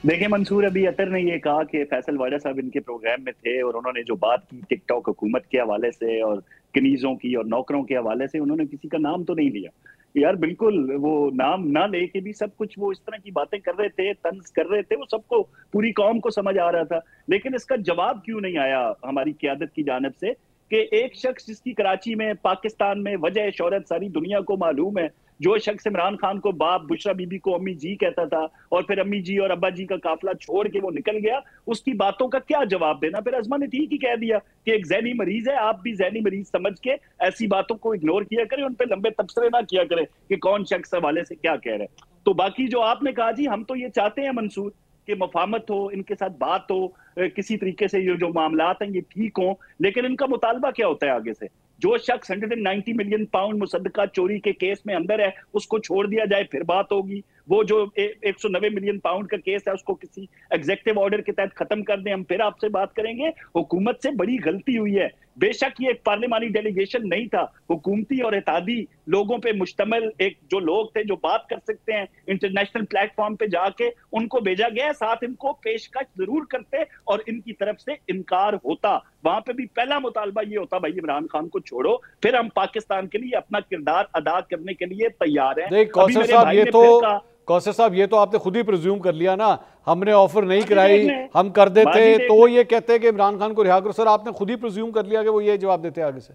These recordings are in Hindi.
देखिए मंसूर, अभी अतर ने ये कहा कि फैसल वाडा साहब इनके प्रोग्राम में थे और उन्होंने जो बात की टिकटॉक हुकूमत के हवाले से और कनीजों की और नौकरों के हवाले से, उन्होंने किसी का नाम तो नहीं लिया। यार बिल्कुल, वो नाम ना लेके भी सब कुछ वो इस तरह की बातें कर रहे थे, तंज कर रहे थे, वो सबको, पूरी कौम को समझ आ रहा था। लेकिन इसका जवाब क्यों नहीं आया हमारी क्यादत की जानिब से कि एक शख्स जिसकी कराची में, पाकिस्तान में वजह शोहरत सारी दुनिया को मालूम है, जो शख्स इमरान खान को बाप, बुशरा बीबी को अम्मी जी कहता था और फिर अम्मी जी और अब्बा जी का काफिला छोड़ के वो निकल गया, उसकी बातों का क्या जवाब देना? फिर अजमा ने ठीक ही कह दिया कि एक जहनी मरीज है, आप भी जहनी मरीज समझ के ऐसी बातों को इग्नोर किया करें, उन पर लंबे तबसरे ना किया करें कि कौन शख्स हवाले से क्या कह रहे हैं। तो बाकी जो आपने कहा जी, हम तो ये चाहते हैं मंसूर कि मफाहमत हो, इनके साथ बात हो, किसी तरीके से ये जो मामलात हैं ये ठीक हो। लेकिन इनका मुतालबा क्या होता है आगे से? जो शख्स 190 मिलियन पाउंड मुसद्दका चोरी के केस में अंदर है, उसको छोड़ दिया जाए, फिर बात होगी। वो जो 190 मिलियन पाउंड का केस है, उसको किसी एग्जेक्टिव ऑर्डर के तहत खत्म कर दें, हम फिर आपसे बात करेंगे। हुकूमत से बड़ी गलती हुई है। बेशक ये एक पार्लियामानी डेलीगेशन नहीं था, हुकूमती और इत्तेहादी लोगों पे मुश्तमिल एक जो लोग थे जो बात कर सकते हैं इंटरनेशनल प्लेटफॉर्म पे जाके, उनको भेजा गया। साथ इनको पेशकश जरूर करते और इनकी तरफ से इनकार होता। वहां पे भी पहला मुतालबा ये होता, भाई इमरान खान को छोड़ो, फिर हम पाकिस्तान के लिए अपना किरदार अदा करने के लिए तैयार हैं। देख कौसर साहब, ये तो कौसर साहब ये तो आपने खुद ही प्रिज्यूम कर लिया ना, हमने ऑफर नहीं कराई, हम कर देते तो ये कहते हैं कि इमरान खान को रिहा करो। सर आपने खुद ही प्रिज्यूम कर लिया कि वो ये जवाब देते आगे से।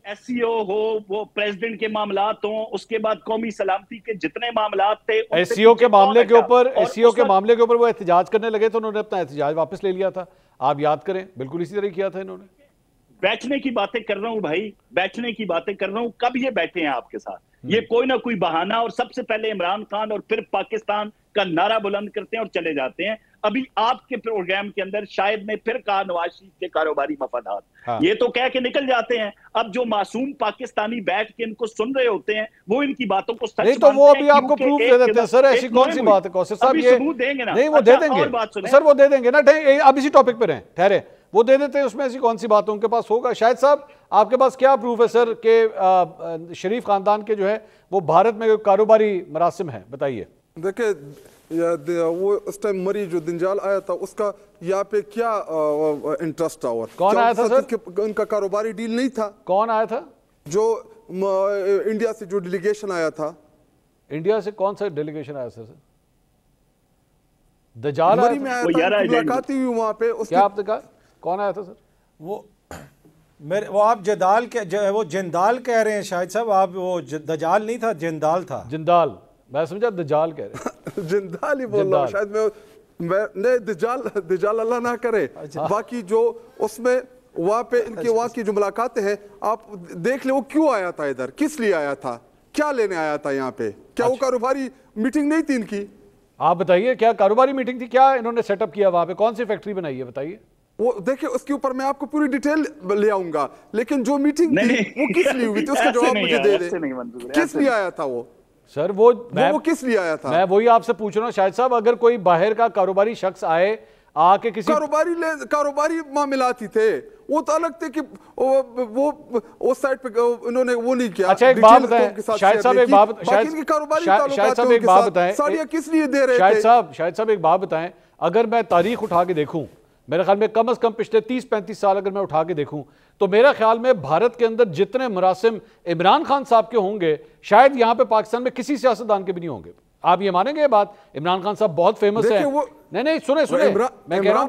एससीओ हो, वो प्रेसिडेंट के मामलात हो, उसके बाद कौमी सलामती के जितने मामलात थे, एससीओ के मामले के ऊपर, एससीओ के मामले के ऊपर वो एहतजाज करने लगे तो उन्होंने अपना एहतजाज वापस ले लिया था। आप याद करें, बिल्कुल इसी तरह किया था इन्होंने। बैठने की बातें कर रहा हूं भाई, बैठने की बातें कर रहा हूं। कब ये बैठे हैं आपके साथ? ये कोई ना कोई बहाना, और सबसे पहले इमरान खान और फिर पाकिस्तान का नारा बुलंद करते हैं और चले जाते हैं। अभी आपके प्रोग्राम के अंदर शायद ने फिर कहा नवाज शरीफ के कारोबारी मफादात, हाँ। ये तो कह के निकल जाते हैं। अब जो मासूम पाकिस्तानी बैठ के इनको सुन रहे होते हैं, वो इनकी बातों को सच नहीं तो वो अभी आपको प्रूफ दे देते हैं। सर ऐसी कौन सी बात है कौसर साहब? ये सबूत देंगे ना? नहीं वो दे देंगे सर, वो दे देंगे ना। अब इसी टॉपिक पे रहें, ठहरे, वो दे देते हैं। उसमें ऐसी कौन सी बात उनके पास होगा? शायद साहब आपके पास क्या प्रूफ है सर के शरीफ खानदान के जो है वो भारत में कारोबारी मरासिम है? बताइए। देखिए वो उस टाइम मरी जो दिनजाल आया था, उसका यहाँ पे क्या इंटरेस्ट था? और कौन आया था सर? उनका कारोबारी डील नहीं था। कौन आया था? जो इंडिया से जो डेलीगेशन आया था। इंडिया से कौन सा डेलीगेशन आया सर? दजाल मरी में आया था, मुलाकात हुई वहाँ पे। क्या आपने कहा कौन आया था सर? वो आप जदाल के वो जिंदाल कह रहे हैं शायद साहब, आप वो दजाल नहीं था, जिंदाल था। जिंदाल, मैं समझा दजाल कह रहे हैं। जिंदाल ही बोल रहा हूँ शायद मैं नहीं, दजाल अल्लाह ना करे। बाकी जो उसमें वहाँ पे इनकी वहाँ की जो मुलाकातें हैं, आप देख ले वो क्यों आया था इधर, किस लिए आया था, क्या लेने आया था यहाँ पे? क्या वो कारोबारी मीटिंग नहीं थी इनकी? आप बताइए, क्या कारोबारी मीटिंग थी? क्या इन्होंने सेटअप किया वहाँ पे? कौन सी फैक्ट्री बनाई है बताइए? वो देखिए उसके ऊपर मैं आपको पूरी डिटेल ले आऊंगा, लेकिन जो मीटिंग थी वो किस लिए हुई थी उसका जवाब मुझे दे दे। किस लिए आया था वो? सर वो किस लिए आया था? मैं वही आपसे पूछ रहा हूँ शाहिद साहब, अगर कोई बाहर का कारोबारी शख्स आए आके किसी कारोबारी मामलात ही थे, वो तो अलग थे कि वो उस साइड पे उन्होंने वो नहीं किया। अच्छा एक बात बताएं शाहिद साहब, एक बात शाहिद साहब एक बात बताएं, किस लिए दे रहे थे शाहिद साहब एक बात बताएं, अगर मैं तारीख उठा के देखूं, मेरे ख्याल में कम से कम पिछले 30-35 साल अगर मैं उठा के देखूं, तो मेरा ख्याल में भारत के अंदर जितने मरासिम इमरान खान साहब के होंगे, शायद यहां पे पाकिस्तान में किसी सियासतदान के भी नहीं होंगे। आप ये मानेंगे ये बात? इमरान खान साहब बहुत फेमस है। नहीं सुने मैं कह रहा हूं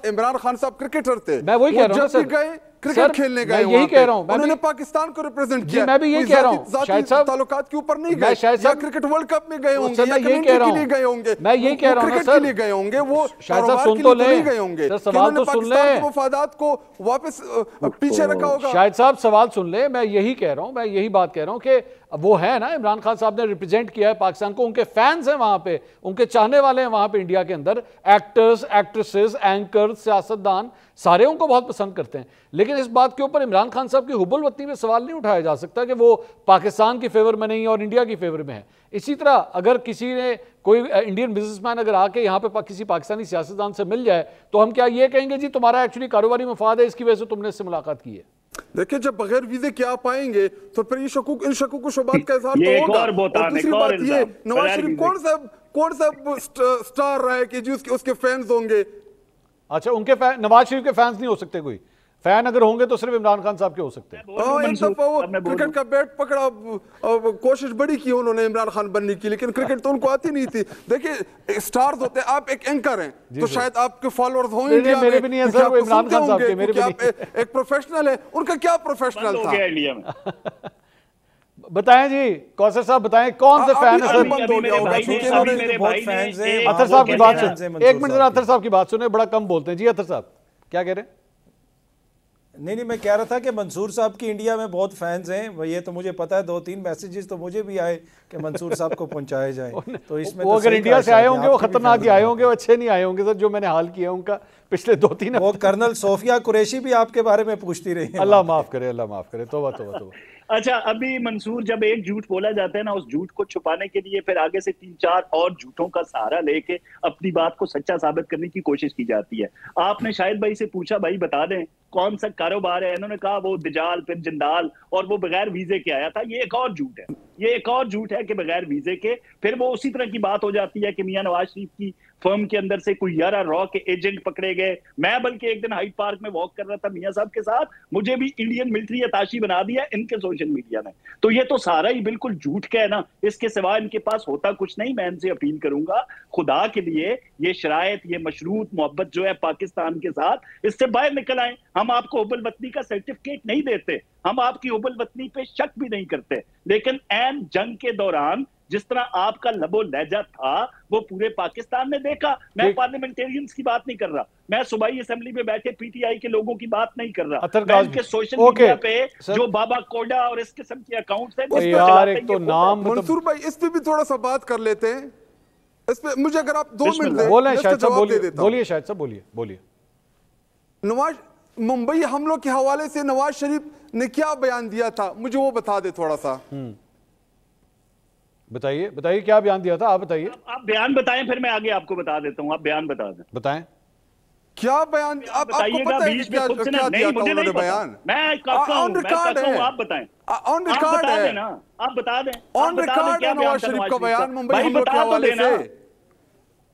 इमरान खान साहब क्रिकेटर थे। मैं वही कह रहा हूं सर, क्रिकेट खेलने गए, यही कह रहा हूं, उन्होंने पाकिस्तान को रिप्रेजेंट किया। मैं भी यही कह रहा हूं शायद साहब, ताल्लुकात के ऊपर नहीं गए, या क्रिकेट वर्ल्ड कप में गए होंगे, मैं यही कह रहा हूं, गए होंगे, मैं यही कह रहा हूं क्रिकेट के लिए गए होंगे, वो शायद साहब सुन तो ले, गए होंगे, सवाल तो सुन ले, मफादात को वापस पीछे रखा होगा। शायद साहब सवाल सुन ले, मैं यही कह रहा हूं, मैं यही बात कह रहा हूं कि वो है ना, इमरान खान साहब ने रिप्रेजेंट किया है पाकिस्तान को, उनके फैंस हैं वहां पे, उनके चाहने वाले हैं वहां पे इंडिया के अंदर, एक्टर्स, एक्ट्रेसेस, एंकर्स, सियासतदान सारे उनको बहुत पसंद करते हैं। लेकिन इस बात के ऊपर इमरान खान साहब की हुब्बुल वतनी में सवाल नहीं उठाया जा सकता कि वो पाकिस्तान की फेवर में नहीं और इंडिया की फेवर में है। इसी तरह अगर किसी ने कोई इंडियन बिजनेसमैन अगर आके यहाँ पे किसी पाकिस्तानी सियासतदान से मिल जाए, तो हम क्या ये कहेंगे जी तुम्हारा एक्चुअली कारोबारी मफाद है, इसकी वजह से तुमने इससे मुलाकात की है? देखिए जब बगैर वीजे के आप आएंगे तो फिर ये शकूक इन शकूक शुबात का इजहार ये तो एक होगा। और बोतान, और दूसरी एक और बात ये इल्जाम, नवाज बगैर शरीफ वीजे कौन सा स्टार रहा है कि जी उसके फैंस होंगे। अच्छा, उनके नवाज शरीफ के फैंस नहीं हो सकते? कोई फैन अगर होंगे तो सिर्फ इमरान खान साहब के हो सकते हैं। एक दफा वो क्रिकेट का बैट पकड़ा, कोशिश बड़ी की उन्होंने इमरान खान बनने की, लेकिन क्रिकेट तो उनको आती नहीं थी। देखिए स्टार्स होते हैं, आप एक एंकर हैं तो शायद आपके फॉलोअर्स हों इंडिया में, मेरे भी नहीं है सर, वो इमरान खान साहब के, मेरे भी आप एक प्रोफेशनल है, उनका क्या प्रोफेशनल था इंडिया में। बताएं जी कौसर साहब, बताएं कौन से फैन है सर? बंद हो गया होगा क्योंकि इन्होंने बहुत फैंस हैं। अतर साहब की बात सुन, एक मिनट जरा अतर साहब की बात सुने, बड़ा कम बोलते हैं जी। अतर साहब क्या कह रहे हैं? नहीं, मैं कह रहा था कि मंसूर साहब की इंडिया में बहुत फैंस हैं, ये तो मुझे पता है। 2-3 मैसेजेस तो मुझे भी आए कि मंसूर साहब को पहुंचाए जाए। तो इसमें वो अगर इंडिया से आए होंगे वो खतरनाक ही आए होंगे, वो अच्छे नहीं आए होंगे सर, जो मैंने हाल किया उनका पिछले 2-3। वो कर्नल सोफिया कुरैशी भी आपके बारे में पूछती रही है। अल्लाह माफ करे, अल्लाह माफ करे, तौबा तौबा तौबा। अच्छा, अभी मंसूर जब एक झूठ बोला जाता है ना, उस झूठ को छुपाने के लिए फिर आगे से 3-4 और झूठों का सहारा लेके अपनी बात को सच्चा साबित करने की कोशिश की जाती है। आपने शाहिद भाई से पूछा भाई बता दें कौन सा कारोबार है, इन्होंने कहा वो दिजाल फिर जिंदाल, और वो बगैर वीजे के आया था। ये एक और झूठ है, ये एक और झूठ है कि बगैर वीजे के। फिर वो उसी तरह की बात हो जाती है कि मियां नवाज शरीफ की फर्म के अंदर से कोई 11 रॉ के एजेंट पकड़े गए। मैं बल्कि एक दिन हाइड पार्क में वॉक कर रहा था मियां साहब के साथ, मुझे भी इंडियन मिलिट्री अताशी बना दिया इनके सोशल मीडिया ने। तो ये तो सारा ही बिल्कुल झूठ का है ना, इसके सिवा इनके पास होता कुछ नहीं। मैं इनसे अपील करूंगा खुदा के लिए ये शरायत, ये मशरूत मोहब्बत जो है पाकिस्तान के साथ, इससे बाहर निकल आए। हम आपको हुब्बुल वतनी का सर्टिफिकेट नहीं देते, हम आपकी हुब्बुल वतनी पे शक भी नहीं करते, लेकिन ऐन जंग के दौरान जिस तरह आपका लबो लहजा था वो पूरे पाकिस्तान ने देखा। मैं पार्लियामेंटेरियंस की बात नहीं कर रहा, मैं सूबाई असेंबली में बैठे पीटीआई के लोगों की बात नहीं कर रहा, मैं इनके सोशल मीडिया पे जो बाबा कोडा और इस किस्म के अकाउंट्स हैं यार, एक तो नाम मंसूर भाई इस पे भी थोड़ा सा बात कर लेते हैं। इस पे मुझे अगर आप 2 मिनट दें, बोले शायद साहब, बोलिए शायद साहब, बोलिए। नवाज मुंबई हमलों के हवाले से नवाज शरीफ ने क्या बयान दिया था, मुझे वो बता दे थोड़ा सा। बताइए क्या बयान दिया था, आप बताइए। आप बयान बताएं फिर मैं आगे आपको बता देता हूं। आप बयान बता दें, बताएं क्या बयान। आपको पता है क्या दिया था उन्होंने बयान? मैं कहता हूं, ऑन रिकॉर्ड है, आप बताएं। ऑन रिकॉर्ड है ना, आप बता दें। ऑन रिकॉर्ड है नवाज शरीफ का बयान मुंबई हमलों के हवाले से।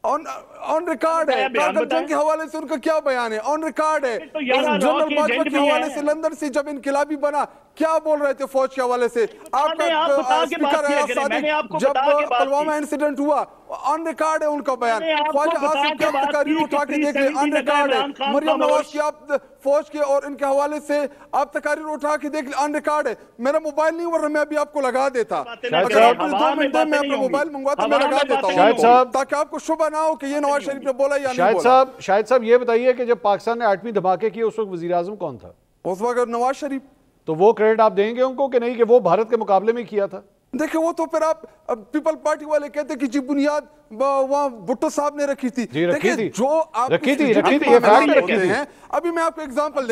ऑन रिकॉर्ड है, कारगिल जंग के हवाले से उनका क्या बयान है, ऑन रिकॉर्ड है। जनरल बाजवा के हवाले से लंदन से जब इनकलाबी बना क्या बोल रहे थे फौज के हवाले से। आपका स्पीकर है सादिक, जब पुलवामा इंसिडेंट हुआ, ऑन रिकॉर्ड है उनका बयान। ख्वाजा आसिफ की आप तकारीर उठा के देख लें, ऑन रिकॉर्ड है। मरियम नवाज की आप फौज के और इनके हवाले से आप तकारीर उठा के देख लें, ऑन रिकॉर्ड है। मेरा मोबाइल नहीं, वरना मैं अभी आपको लगा देता। अगर आप 2 मिनट में अपना मोबाइल मंगवाता मैं लगा देता हूँ, ताकि आपको शुभ ना हो कि ये नवाज शरीफ ने बोला या नहीं बोला। शाहिद साहब ये बताइए कि जब पाकिस्तान ने एटमी धमाके किए उस वक्त वजीर आजम कौन था? उस वक्त नवाज शरीफ। तो वो क्रेडिट आप देंगे उनको कि नहीं कि वो भारत के मुकाबले में किया था? देखिए वो तो फिर आप पीपल पार्टी वाले कहते कि जी बुनियाद वहां भुट्टो साहब ने रखी थी। देखिए जो आप रखी थी ये हैं, अभी मैं आपको एग्जांपल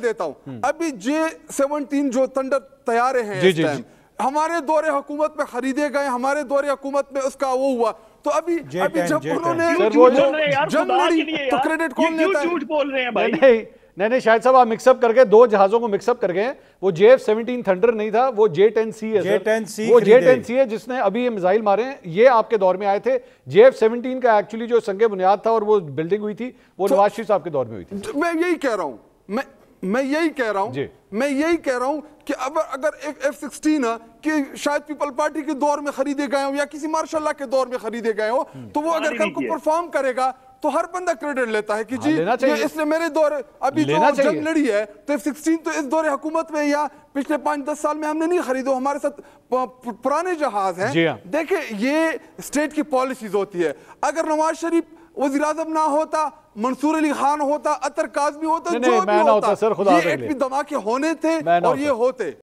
देता हूं। अभी J-17 जो थंडर तैयारे हैं इस टाइम हमारे दौरे हुकूमत में खरीदे गए, हमारे दौरे हुकूमत में उसका वो हुआ। तो अभी जब उन्होंने जंग लड़ी तो क्रेडिट कौन लेता है? झूठ बोल रहे हैं भाई। नहीं शायद साहब आप मिक्सअप करके 2 जहाजों को मिक्सअप कर गए। वो J-17 थंडर नहीं था, वो J-10C है। वो J-10C है जिसने अभी ये मिसाइल मारे हैं, ये आपके दौर में आए थे। J-17 का एक्चुअली जो संगे बुनियाद था और वो बिल्डिंग हुई थी वो नवाज शरीफ साहब के दौर में हुई थी। मैं यही कह रहा हूं, मैं यही कह रहा हूं कि अगर एक F-16 कि शायद पीपल पार्टी के दौर में खरीदे गए हो या किसी मार्शल लॉ के दौर में खरीदे गए हो, तो वो अगर कल को परफॉर्म करेगा तो हर बंदा क्रेडिट लेता है कि जी इसने मेरे दौर अभी जो जंग लड़ी है तो F-16 तो इस दौरे हुकूमत में या पिछले 5-10 साल में हमने नहीं खरीदो, हमारे साथ पुराने जहाज हैं। देखिए ये स्टेट की पॉलिसीज होती है। अगर नवाज शरीफ वज़ीर आज़म ना होता, मंसूर अली खान होता, अतर काज़मी होता, जो भी होता, ये एक भी धमाके होने थे और ये होते।